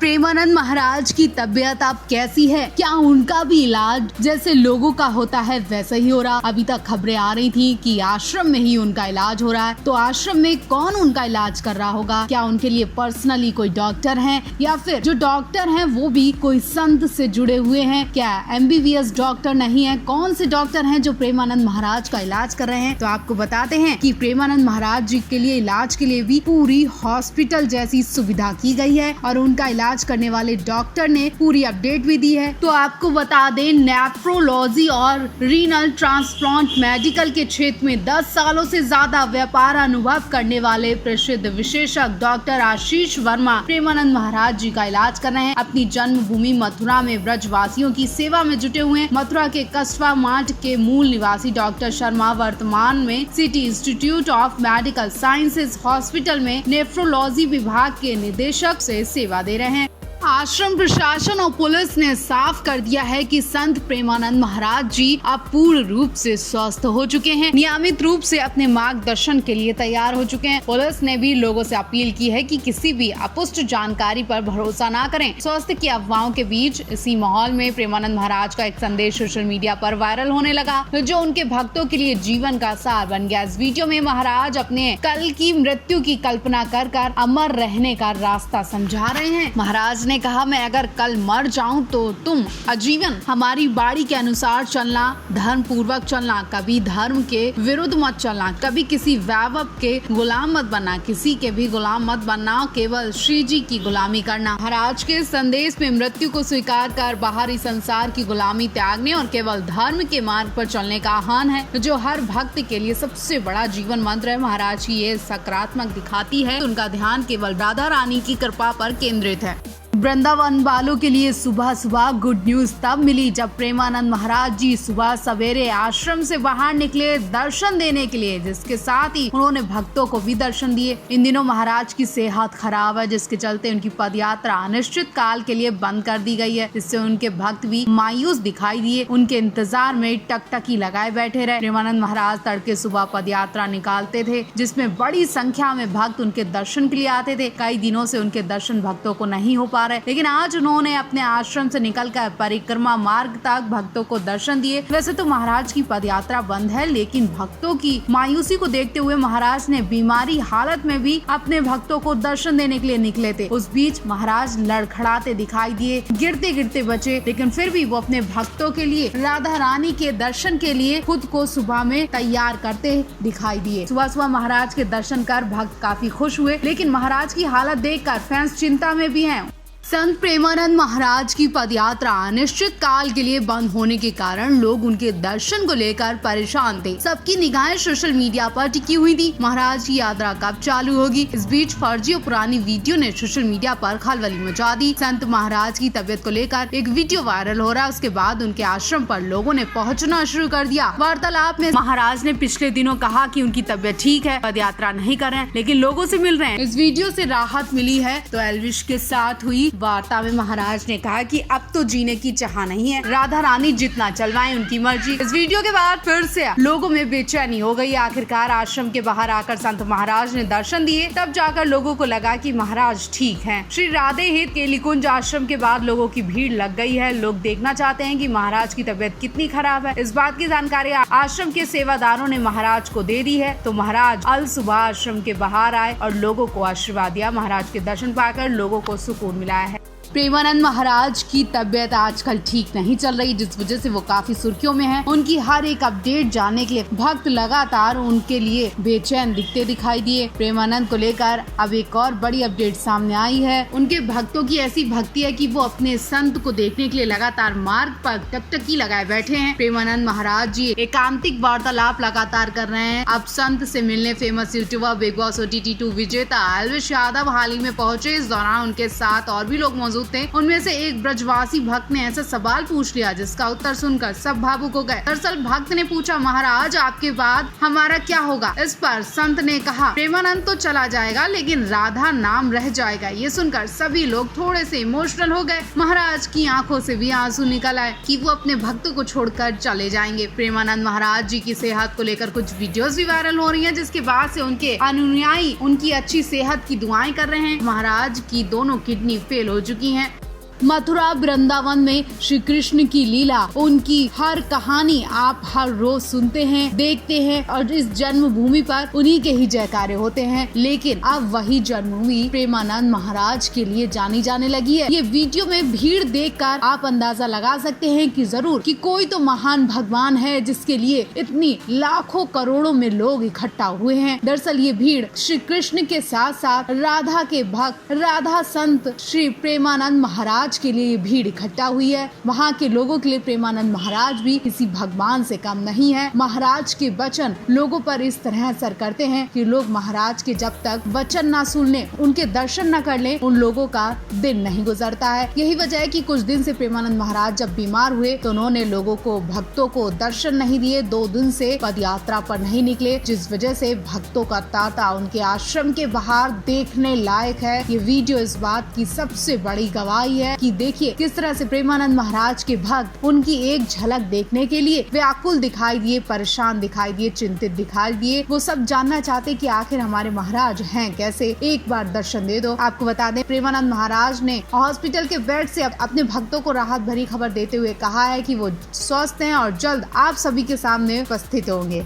प्रेमानंद महाराज की तबीयत अब कैसी है? क्या उनका भी इलाज जैसे लोगों का होता है वैसा ही हो रहा? अभी तक खबरें आ रही थी कि आश्रम में ही उनका इलाज हो रहा है। तो आश्रम में कौन उनका इलाज कर रहा होगा? क्या उनके लिए पर्सनली कोई डॉक्टर हैं या फिर जो डॉक्टर हैं वो भी कोई संत से जुड़े हुए हैं? क्या MBBS डॉक्टर नहीं है? कौन से डॉक्टर हैं जो प्रेमानंद महाराज का इलाज कर रहे हैं? तो आपको बताते हैं कि प्रेमानंद महाराज जी के लिए इलाज के लिए भी पूरी हॉस्पिटल जैसी सुविधा की गई है और उनका इलाज करने वाले डॉक्टर ने पूरी अपडेट भी दी है। तो आपको बता दें, नेफ्रोलॉजी और रीनल ट्रांसप्लांट मेडिकल के क्षेत्र में 10 सालों से ज्यादा व्यापार अनुभव करने वाले प्रसिद्ध विशेषज्ञ डॉक्टर आशीष वर्मा प्रेमानंद महाराज जी का इलाज कर रहे हैं। अपनी जन्मभूमि मथुरा में ब्रजवासियों की सेवा में जुटे हुए हैं। मथुरा के कस्बा मार्ट के मूल निवासी डॉक्टर शर्मा वर्तमान में city institute of medical sciences hospital में नेफ्रोलॉजी विभाग के निदेशक से सेवा दे रहे हैं। आश्रम प्रशासन और पुलिस ने साफ कर दिया है कि संत प्रेमानंद महाराज जी अब पूर्ण रूप से स्वस्थ हो चुके हैं, नियमित रूप से अपने मार्गदर्शन के लिए तैयार हो चुके हैं। पुलिस ने भी लोगों से अपील की है कि किसी भी अपुष्ट जानकारी पर भरोसा ना करें। स्वास्थ्य की अफवाहों के बीच इसी माहौल में प्रेमानंद महाराज का एक संदेश सोशल मीडिया पर वायरल होने लगा, जो उनके भक्तों के लिए जीवन का सार बन गया। इस वीडियो में महाराज अपने कल की मृत्यु की कल्पना कर अमर रहने का रास्ता समझा रहे हैं। महाराज ने कहा, मैं अगर कल मर जाऊं तो तुम आजीवन हमारी बाड़ी के अनुसार चलना, धर्म पूर्वक चलना, कभी धर्म के विरुद्ध मत चलना, कभी किसी वैभव के गुलाम मत बनना, किसी के भी गुलाम मत बनना, केवल श्री जी की गुलामी करना। महाराज के संदेश में मृत्यु को स्वीकार कर बाहरी संसार की गुलामी त्यागने और केवल धर्म के मार्ग पर चलने का आह्वान है, जो हर भक्त के लिए सबसे बड़ा जीवन मंत्र है। महाराज की ये सकारात्मक दिखाती है, उनका ध्यान केवल राधा रानी की कृपा पर केंद्रित है। वृंदावन वालों के लिए सुबह सुबह गुड न्यूज तब मिली जब प्रेमानंद महाराज जी सुबह सवेरे आश्रम से बाहर निकले दर्शन देने के लिए, जिसके साथ ही उन्होंने भक्तों को भी दर्शन दिए। इन दिनों महाराज की सेहत खराब है, जिसके चलते उनकी पदयात्रा अनिश्चित काल के लिए बंद कर दी गई है। इससे उनके भक्त भी मायूस दिखाई दिए, उनके इंतजार में टकटकी लगाए बैठे रहे। प्रेमानंद महाराज तड़के सुबह पदयात्रा निकालते थे, जिसमें बड़ी संख्या में भक्त उनके दर्शन के लिए आते थे। कई दिनों से उनके दर्शन भक्तों को नहीं हो पा रहे, लेकिन आज उन्होंने अपने आश्रम से निकलकर परिक्रमा मार्ग तक भक्तों को दर्शन दिए। वैसे तो महाराज की पदयात्रा बंद है, लेकिन भक्तों की मायूसी को देखते हुए महाराज ने बीमारी हालत में भी अपने भक्तों को दर्शन देने के लिए निकले थे। उस बीच महाराज लड़खड़ाते दिखाई दिए, गिरते गिरते बचे, लेकिन फिर भी वो अपने भक्तों के लिए राधा रानी के दर्शन के लिए खुद को सुबह में तैयार करते दिखाई दिए। सुबह सुबह महाराज के दर्शन कर भक्त काफी खुश हुए, लेकिन महाराज की हालत देखकर फैंस चिंता में भी हैं। संत प्रेमानंद महाराज की पदयात्रा अनिश्चित काल के लिए बंद होने के कारण लोग उनके दर्शन को लेकर परेशान थे। सबकी निगाहें सोशल मीडिया पर टिकी हुई थी। महाराज की यात्रा कब चालू होगी? इस बीच फर्जी और पुरानी वीडियो ने सोशल मीडिया पर खलबली मचा दी। संत महाराज की तबीयत को लेकर एक वीडियो वायरल हो रहा है, उसके बाद उनके आश्रम पर लोगों ने पहुँचना शुरू कर दिया। वार्तालाप में महाराज ने पिछले दिनों कहा कि उनकी तबीयत ठीक है, पदयात्रा नहीं कर रहे हैं, लेकिन लोगों से मिल रहे हैं। इस वीडियो से राहत मिली है। तो एल्विश के साथ हुई वार्ता में महाराज ने कहा कि अब तो जीने की चाह नहीं है, राधा रानी जितना चलवाएं उनकी मर्जी। इस वीडियो के बाद फिर से लोगों में बेचैनी हो गई। आखिरकार आश्रम के बाहर आकर संत महाराज ने दर्शन दिए, तब जाकर लोगों को लगा कि महाराज ठीक हैं। श्री राधे हित केलीकुंज आश्रम के बाद लोगों की भीड़ लग गई है। लोग देखना चाहते हैं कि महाराज की तबीयत कितनी खराब है। इस बात की जानकारी आश्रम के सेवादारों ने महाराज को दे दी है। तो महाराज अल सुबह आश्रम के बाहर आए और लोगों को आशीर्वाद दिया। महाराज के दर्शन पाकर लोगों को सुकून मिला है। प्रेमानंद महाराज की तबीयत आजकल ठीक नहीं चल रही, जिस वजह से वो काफी सुर्खियों में हैं। उनकी हर एक अपडेट जानने के लिए भक्त लगातार उनके लिए बेचैन दिखते दिखाई दिए। प्रेमानंद को लेकर अब एक और बड़ी अपडेट सामने आई है। उनके भक्तों की ऐसी भक्ति है कि वो अपने संत को देखने के लिए लगातार मार्ग पर टकटकी लगाए बैठे हैं। प्रेमानंद महाराज जी एकांतिक वार्तालाप लगातार कर रहे हैं। अब संत से मिलने famous YouTuber big boss OTT 2 विजेता एल्विश यादव हाल ही में पहुंचे। इस दौरान उनके साथ और भी लोग मौजूद थे। उनमें से एक ब्रजवासी भक्त ने ऐसा सवाल पूछ लिया जिसका उत्तर सुनकर सब भावुक हो गए। दरअसल भक्त ने पूछा, महाराज आपके बाद हमारा क्या होगा? इस पर संत ने कहा, प्रेमानंद तो चला जाएगा लेकिन राधा नाम रह जाएगा। ये सुनकर सभी लोग थोड़े से इमोशनल हो गए। महाराज की आंखों से भी आंसू निकल आए कि वो अपने भक्तों को छोड़कर चले जाएंगे। प्रेमानंद महाराज जी की सेहत को लेकर कुछ वीडियोस भी वायरल हो रही हैं, जिसके बाद से उनके अनुयायी उनकी अच्छी सेहत की दुआएं कर रहे हैं। महाराज की दोनों किडनी फेल हो चुकी हैं। मथुरा वृंदावन में श्री कृष्ण की लीला, उनकी हर कहानी आप हर रोज सुनते हैं, देखते हैं और इस जन्मभूमि पर उन्हीं के ही जयकारे होते हैं। लेकिन अब वही जन्मभूमि प्रेमानंद महाराज के लिए जानी जाने लगी है। ये वीडियो में भीड़ देखकर आप अंदाजा लगा सकते हैं कि जरूर कि कोई तो महान भगवान है जिसके लिए इतनी लाखों करोड़ों में लोग इकट्ठा हुए हैं। दरअसल ये भीड़ श्री कृष्ण के साथ साथ राधा के भक्त, राधा संत श्री प्रेमानंद महाराज के लिए ये भीड़ इकट्ठा हुई है। वहाँ के लोगों के लिए प्रेमानंद महाराज भी किसी भगवान से कम नहीं है। महाराज के वचन लोगों पर इस तरह असर करते हैं कि लोग महाराज के जब तक वचन न सुन ले, उनके दर्शन न कर ले, उन लोगों का दिन नहीं गुजरता है। यही वजह है कि कुछ दिन से प्रेमानंद महाराज जब बीमार हुए तो उन्होंने लोगों को, भक्तों को दर्शन नहीं दिए। 2 दिन से पद यात्रा पर नहीं निकले, जिस वजह से भक्तों का तांता उनके आश्रम के बाहर देखने लायक है। ये वीडियो इस बात की सबसे बड़ी गवाही है कि देखिए किस तरह से प्रेमानंद महाराज के भक्त उनकी एक झलक देखने के लिए व्याकुल दिखाई दिए, परेशान दिखाई दिए, चिंतित दिखाई दिए। वो सब जानना चाहते कि आखिर हमारे महाराज हैं कैसे, एक बार दर्शन दे दो। आपको बता दें, प्रेमानंद महाराज ने हॉस्पिटल के बेड से अपने भक्तों को राहत भरी खबर देते हुए कहा है कि वो स्वस्थ हैं और जल्द आप सभी के सामने उपस्थित होंगे।